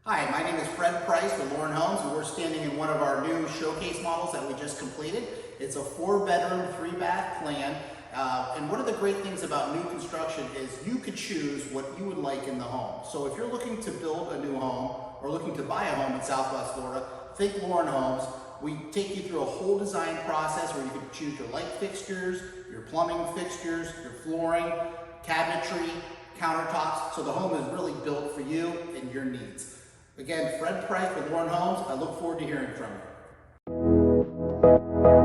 Hi, my name is Fred Price with Lauren Homes, and we're standing in one of our new showcase models that we just completed. It's a 4-bedroom, 3-bath plan. And one of the great things about new construction is you could choose what you would like in the home. So if you're looking to build a new home or looking to buy a home in Southwest Florida, think Lauren Homes. We take you through a whole design process where you can choose your light fixtures, your plumbing fixtures, your flooring, cabinetry, countertops. So the home is really built for you and your needs. Again, Fred Price with Lauren Homes. I look forward to hearing from you.